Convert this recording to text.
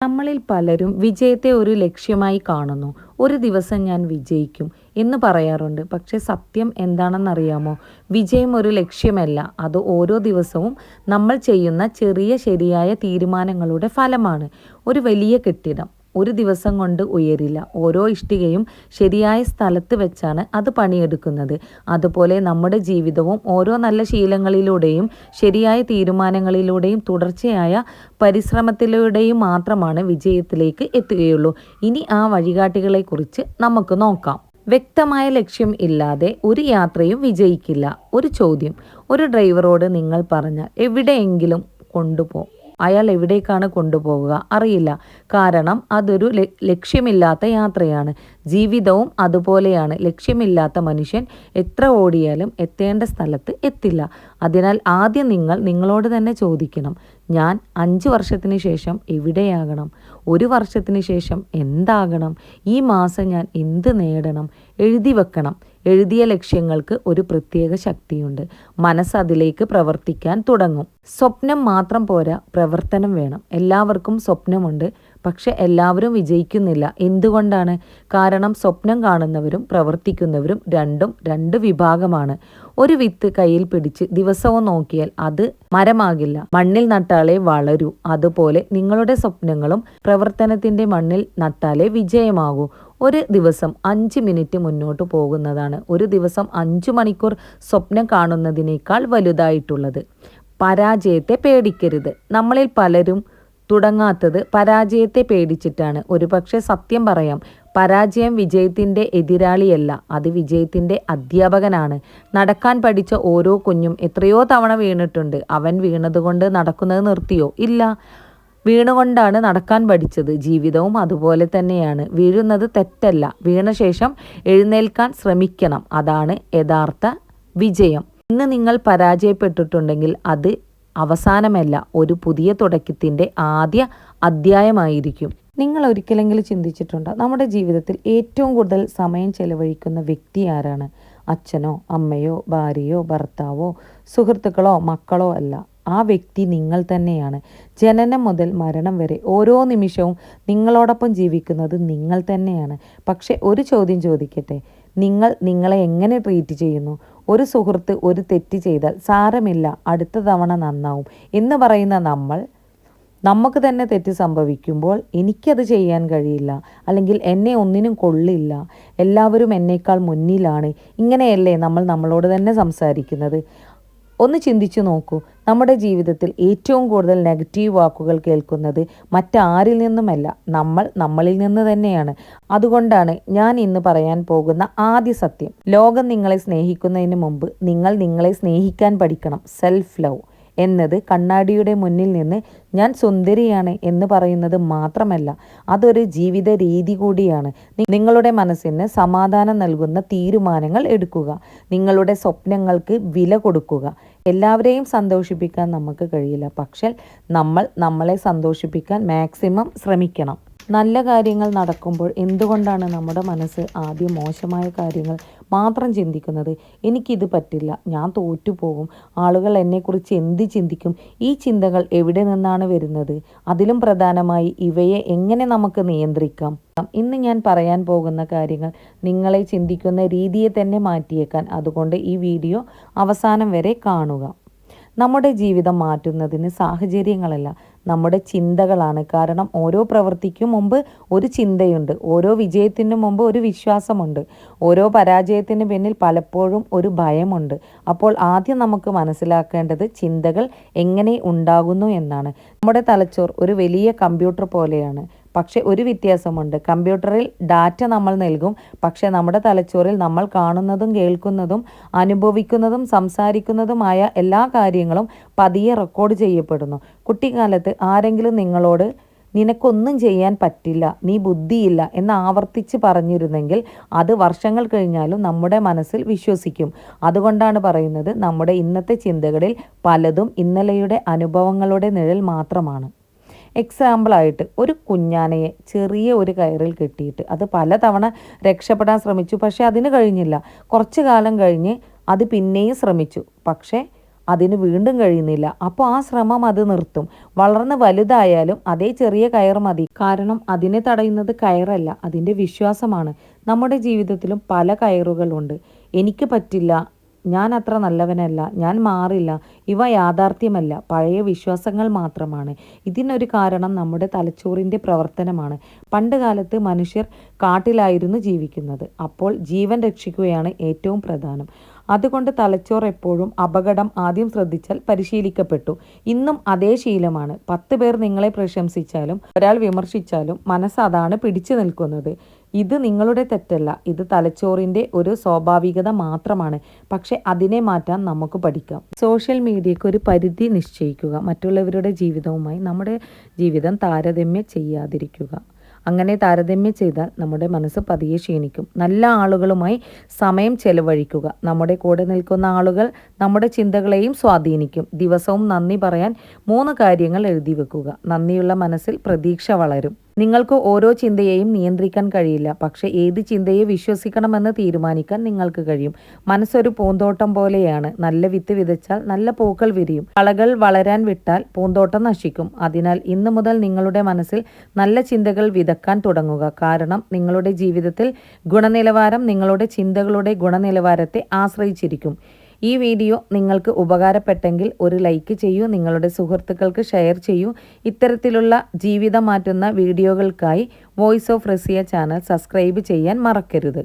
നമ്മളിൽ പലരും വിജയത്തെ ഒരു ലക്ഷ്യമായി കാണുന്നു. ഒരു ദിവസം ഞാൻ വിജയിക്കും എന്ന് പറയാറുണ്ട്. പക്ഷെ സത്യം എന്താണെന്നറിയാമോ? വിജയം ഒരു ലക്ഷ്യമല്ല. അത് ഓരോ ദിവസവും നമ്മൾ ചെയ്യുന്ന ചെറിയ ശരിയായ തീരുമാനങ്ങളുടെ ഫലമാണ്. ഒരു വലിയ കെട്ടിടം ഒരു ദിവസം കൊണ്ട് ഉയരില്ല. ഓരോ ഇഷ്ടികയും ശരിയായ സ്ഥലത്ത് വെച്ചാണ് അത് പണിയെടുക്കുന്നത്. അതുപോലെ നമ്മുടെ ജീവിതവും ഓരോ നല്ല ശീലങ്ങളിലൂടെയും ശരിയായ തീരുമാനങ്ങളിലൂടെയും തുടർച്ചയായ പരിശ്രമത്തിലൂടെയും മാത്രമാണ് വിജയത്തിലേക്ക് എത്തുകയുള്ളൂ. ഇനി ആ വഴികാട്ടികളെക്കുറിച്ച് നമുക്ക് നോക്കാം. വ്യക്തമായ ലക്ഷ്യം ഇല്ലാതെ ഒരു യാത്രയും വിജയിക്കില്ല. ഒരു ചോദ്യം: ഒരു ഡ്രൈവറോട് നിങ്ങൾ പറഞ്ഞാൽ എവിടെയെങ്കിലും കൊണ്ടുപോ, അയാൾ എവിടേക്കാണ് കൊണ്ടുപോവുക? അറിയില്ല. കാരണം അതൊരു ലക്ഷ്യമില്ലാത്ത യാത്രയാണ്. ജീവിതവും അതുപോലെയാണ്. ലക്ഷ്യമില്ലാത്ത മനുഷ്യൻ എത്ര ഓടിയാലും എത്തേണ്ട സ്ഥലത്ത് എത്തില്ല. അതിനാൽ ആദ്യം നിങ്ങൾ നിങ്ങളോട് തന്നെ ചോദിക്കണം: ഞാൻ 5 വർഷത്തിന് ശേഷം എവിടെയാകണം? 1 വർഷത്തിന് ശേഷം എന്താകണം? ഈ മാസം ഞാൻ എന്ത് നേടണം? എഴുതി വെക്കണം. എഴുതിയ ലക്ഷ്യങ്ങൾക്ക് ഒരു പ്രത്യേക ശക്തിയുണ്ട്. മനസ്സ് അതിലേക്ക് പ്രവർത്തിക്കാൻ തുടങ്ങും. സ്വപ്നം മാത്രം പോരാ, പ്രവർത്തനം വേണം. എല്ലാവർക്കും സ്വപ്നമുണ്ട്, പക്ഷെ എല്ലാവരും വിജയിക്കുന്നില്ല. എന്തുകൊണ്ടാണ്? കാരണം സ്വപ്നം കാണുന്നവരും പ്രവർത്തിക്കുന്നവരും രണ്ട് വിഭാഗമാണ്. ഒരു വിത്ത് കയ്യിൽ പിടിച്ച് ദിവസവും നോക്കിയാൽ അത് മരമാകില്ല. മണ്ണിൽ നട്ടാലേ വളരൂ. അതുപോലെ നിങ്ങളുടെ സ്വപ്നങ്ങളും പ്രവർത്തനത്തിന്റെ മണ്ണിൽ നട്ടാലേ വിജയമാകൂ. ഒരു ദിവസം 5 മിനിറ്റ് മുന്നോട്ട് പോകുന്നതാണ് ഒരു ദിവസം 5 മണിക്കൂർ സ്വപ്നം കാണുന്നതിനേക്കാൾ വലുതായിട്ടുള്ളത്. പരാജയത്തെ പേടിക്കരുത്. നമ്മളിൽ പലരും തുടങ്ങാത്തത് പരാജയത്തെ പേടിച്ചിട്ടാണ്. ഒരുപക്ഷെ സത്യം പറയാം, പരാജയം വിജയത്തിൻ്റെ എതിരാളിയല്ല, അത് വിജയത്തിൻ്റെ അധ്യാപകനാണ്. നടക്കാൻ പഠിച്ച ഓരോ കുഞ്ഞും എത്രയോ തവണ വീണിട്ടുണ്ട്. അവൻ വീണതുകൊണ്ട് നടക്കുന്നത് നിർത്തിയോ? ഇല്ല, വീണുകൊണ്ടാണ് നടക്കാൻ പഠിച്ചത്. ജീവിതവും അതുപോലെ തന്നെയാണ്. വീഴുന്നത് തെറ്റല്ല, വീണ ശേഷം എഴുന്നേൽക്കാൻ ശ്രമിക്കണം. അതാണ് യഥാർത്ഥ വിജയം. ഇന്ന് നിങ്ങൾ പരാജയപ്പെട്ടിട്ടുണ്ടെങ്കിൽ അത് അവസാനമല്ല, ഒരു പുതിയ തുടക്കത്തിൻ്റെ ആദ്യ അധ്യായമായിരിക്കും. നിങ്ങൾ ഒരിക്കലെങ്കിലും ചിന്തിച്ചിട്ടുണ്ടോ, നമ്മുടെ ജീവിതത്തിൽ ഏറ്റവും കൂടുതൽ സമയം ചെലവഴിക്കുന്ന വ്യക്തി ആരാണ്? അച്ഛനോ അമ്മയോ ഭാര്യയോ ഭർത്താവോ സുഹൃത്തുക്കളോ മക്കളോ അല്ല, ആ വ്യക്തി നിങ്ങൾ തന്നെയാണ്. ജനനം മുതൽ മരണം വരെ ഓരോ നിമിഷവും നിങ്ങളോടൊപ്പം ജീവിക്കുന്നത് നിങ്ങൾ തന്നെയാണ്. പക്ഷെ ഒരു ചോദ്യം ചോദിക്കട്ടെ: നിങ്ങൾ നിങ്ങളെ എങ്ങനെ ട്രീറ്റ് ചെയ്യുന്നു? ഒരു സുഹൃത്ത് ഒരു തെറ്റ് ചെയ്താൽ സാരമില്ല, അടുത്ത തവണ നന്നാവും എന്ന് പറയുന്ന നമുക്ക് തന്നെ തെറ്റ് സംഭവിക്കുമ്പോൾ എനിക്കത് ചെയ്യാൻ കഴിയില്ല, അല്ലെങ്കിൽ എന്നെ ഒന്നിനും കൊള്ളില്ല, എല്ലാവരും എന്നേക്കാൾ മുന്നിലാണ്, ഇങ്ങനെയല്ലേ നമ്മൾ നമ്മളോട് തന്നെ സംസാരിക്കുന്നത്? ഒന്ന് ചിന്തിച്ചു നോക്കൂ. നമ്മുടെ ജീവിതത്തിൽ ഏറ്റവും കൂടുതൽ നെഗറ്റീവ് വാക്കുകൾ കേൾക്കുന്നത് മറ്റാരിൽ നിന്നുമല്ല, നമ്മളിൽ നിന്ന് തന്നെയാണ്. അതുകൊണ്ടാണ് ഞാൻ ഇന്ന് പറയാൻ പോകുന്ന ആദ്യ സത്യം: ലോകം നിങ്ങളെ സ്നേഹിക്കുന്നതിന് മുമ്പ് നിങ്ങൾ നിങ്ങളെ സ്നേഹിക്കാൻ പഠിക്കണം. സെൽഫ് ലവ് എന്നത് കണ്ണാടിയുടെ മുന്നിൽ നിന്ന് ഞാൻ സുന്ദരിയാണ് എന്ന് പറയുന്നത് മാത്രമല്ല, അതൊരു ജീവിത രീതി കൂടിയാണ്. നിങ്ങളുടെ മനസ്സിന് സമാധാനം നൽകുന്ന തീരുമാനങ്ങൾ എടുക്കുക. നിങ്ങളുടെ സ്വപ്നങ്ങൾക്ക് വില കൊടുക്കുക. എല്ലാവരെയും സന്തോഷിപ്പിക്കാൻ നമുക്ക് കഴിയില്ല, പക്ഷേ നമ്മളെ സന്തോഷിപ്പിക്കാൻ മാക്സിമം ശ്രമിക്കണം. നല്ല കാര്യങ്ങൾ നടക്കുമ്പോൾ എന്തുകൊണ്ടാണ് നമ്മുടെ മനസ്സ് ആദ്യം മോശമായ കാര്യങ്ങൾ മാത്രം ചിന്തിക്കുന്നത്? എനിക്കിത് പറ്റില്ല, ഞാൻ തോറ്റുപോകും, ആളുകൾ എന്നെക്കുറിച്ച് എന്ത് ചിന്തിക്കും? ഈ ചിന്തകൾ എവിടെ നിന്നാണ് വരുന്നത്? അതിലും പ്രധാനമായി ഇവയെ എങ്ങനെ നമുക്ക് നിയന്ത്രിക്കാം? ഇന്ന് ഞാൻ പറയാൻ പോകുന്ന കാര്യങ്ങൾ നിങ്ങളെ ചിന്തിക്കുന്ന രീതിയെ തന്നെ മാറ്റിയേക്കാൻ. അതുകൊണ്ട് ഈ വീഡിയോ അവസാനം വരെ കാണുക. നമ്മുടെ ജീവിതം മാറ്റുന്നതിന് സാഹചര്യങ്ങളല്ല, നമ്മുടെ ചിന്തകളാണ്. കാരണം ഓരോ പ്രവൃത്തിക്കും മുമ്പ് ഒരു ചിന്തയുണ്ട്, ഓരോ വിജയത്തിനു മുമ്പ് ഒരു വിശ്വാസമുണ്ട്, ഓരോ പരാജയത്തിന് പിന്നിൽ പലപ്പോഴും ഒരു ഭയമുണ്ട്. അപ്പോൾ ആദ്യം നമുക്ക് മനസ്സിലാക്കേണ്ടത് ചിന്തകൾ എങ്ങനെ ഉണ്ടാകുന്നു എന്നാണ്. നമ്മുടെ തലച്ചോർ ഒരു വലിയ കമ്പ്യൂട്ടർ പോലെയാണ്. പക്ഷെ ഒരു വ്യത്യാസമുണ്ട്: കമ്പ്യൂട്ടറിൽ ഡാറ്റ നമ്മൾ നൽകും, പക്ഷെ നമ്മുടെ തലച്ചോറിൽ നമ്മൾ കാണുന്നതും കേൾക്കുന്നതും അനുഭവിക്കുന്നതും സംസാരിക്കുന്നതുമായ എല്ലാ കാര്യങ്ങളും പതിയെ റെക്കോർഡ് ചെയ്യപ്പെടുന്നു. കുട്ടിക്കാലത്ത് ആരെങ്കിലും നിങ്ങളോട് നിനക്കൊന്നും ചെയ്യാൻ പറ്റില്ല, നീ ബുദ്ധിയില്ല എന്ന് ആവർത്തിച്ച് പറഞ്ഞിരുന്നെങ്കിൽ അത് വർഷങ്ങൾ കഴിഞ്ഞാലും നമ്മുടെ മനസ്സിൽ വിശ്വസിക്കും. അതുകൊണ്ടാണ് പറയുന്നത്, നമ്മുടെ ഇന്നത്തെ ചിന്തകളിൽ പലതും ഇന്നലെയുടെ അനുഭവങ്ങളുടെ നിഴൽ മാത്രമാണ്. എക്സാമ്പിളായിട്ട്, ഒരു കുഞ്ഞാനയെ ചെറിയ ഒരു കയറിൽ കെട്ടിയിട്ട് അത് പലതവണ രക്ഷപ്പെടാൻ ശ്രമിച്ചു, പക്ഷെ അതിന് കഴിഞ്ഞില്ല. കുറച്ചു കാലം കഴിഞ്ഞ് അത് പിന്നെയും ശ്രമിച്ചു, പക്ഷേ അതിന് വീണ്ടും കഴിയുന്നില്ല. അപ്പോൾ ആ ശ്രമം അത് നിർത്തും. വളർന്ന് വലുതായാലും അതേ ചെറിയ കയർ മതി. കാരണം അതിനെ തടയുന്നത് കയറല്ല, അതിൻ്റെ വിശ്വാസമാണ്. നമ്മുടെ ജീവിതത്തിലും പല കയറുകളുണ്ട്. എനിക്ക് പറ്റില്ല, ഞാൻ അത്ര നല്ലവനല്ല, ഞാൻ മാറില്ല. ഇവ യാഥാർത്ഥ്യമല്ല, പഴയ വിശ്വാസങ്ങൾ മാത്രമാണ്. ഇതിനൊരു കാരണം നമ്മുടെ തലച്ചോറിൻ്റെ പ്രവർത്തനമാണ്. പണ്ട് കാലത്ത് മനുഷ്യർ കാട്ടിലായിരുന്നു ജീവിക്കുന്നത്. അപ്പോൾ ജീവൻ രക്ഷിക്കുകയാണ് ഏറ്റവും പ്രധാനം. അതുകൊണ്ട് തലച്ചോർ എപ്പോഴും അപകടം ആദ്യം ശ്രദ്ധിച്ചാൽ പരിശീലിക്കപ്പെട്ടു. ഇന്നും അതേ ശീലമാണ്. 10 പേർ നിങ്ങളെ പ്രശംസിച്ചാലും ഒരാൾ വിമർശിച്ചാലും മനസ്സ് അതാണ് പിടിച്ചു നിൽക്കുന്നത്. ഇത് നിങ്ങളുടെ തെറ്റല്ല, ഇത് തലച്ചോറിൻ്റെ ഒരു സ്വാഭാവികത മാത്രമാണ്. പക്ഷെ അതിനെ മാറ്റാൻ നമുക്ക് പഠിക്കാം. സോഷ്യൽ മീഡിയയ്ക്ക് ഒരു പരിധി നിശ്ചയിക്കുക. മറ്റുള്ളവരുടെ ജീവിതവുമായി നമ്മുടെ ജീവിതം താരതമ്യം ചെയ്യാതിരിക്കുക. അങ്ങനെ താരതമ്യം ചെയ്താൽ നമ്മുടെ മനസ്സ് പതിയെ ക്ഷീണിക്കും. നല്ല ആളുകളുമായി സമയം ചെലവഴിക്കുക. നമ്മുടെ കൂടെ നിൽക്കുന്ന ആളുകൾ നമ്മുടെ ചിന്തകളെയും സ്വാധീനിക്കും. ദിവസവും നന്ദി പറയാൻ 3 കാര്യങ്ങൾ എഴുതി വെക്കുക. നന്ദിയുള്ള മനസ്സിൽ പ്രതീക്ഷ വളരും. നിങ്ങൾക്ക് ഓരോ ചിന്തയെയും നിയന്ത്രിക്കാൻ കഴിയില്ല, പക്ഷേ ഏത് ചിന്തയെ വിശ്വസിക്കണമെന്ന് തീരുമാനിക്കാൻ നിങ്ങൾക്ക് കഴിയും. മനസ്സൊരു പൂന്തോട്ടം പോലെയാണ്. നല്ല വിത്ത് വിതച്ചാൽ നല്ല പൂക്കൾ വിരിയും. കളകൾ വളരാൻ വിട്ടാൽ പൂന്തോട്ടം നശിക്കും. അതിനാൽ ഇന്നു മുതൽ നിങ്ങളുടെ മനസ്സിൽ നല്ല ചിന്തകൾ വിതക്കാൻ തുടങ്ങുക. കാരണം നിങ്ങളുടെ ജീവിതത്തിൽ ഗുണനിലവാരം നിങ്ങളുടെ ചിന്തകളുടെ ഗുണനിലവാരത്തെ ആശ്രയിച്ചിരിക്കും. ഈ വീഡിയോ നിങ്ങൾക്ക് ഉപകാരപ്പെട്ടെങ്കിൽ ഒരു ലൈക്ക് ചെയ്യൂ, നിങ്ങളുടെ സുഹൃത്തുക്കൾക്ക് ഷെയർ ചെയ്യൂ. ഇത്തരത്തിലുള്ള ജീവിതം മാറ്റുന്ന വീഡിയോകൾക്കായി voice of Razia channel subscribe ചെയ്യാൻ മറക്കരുത്.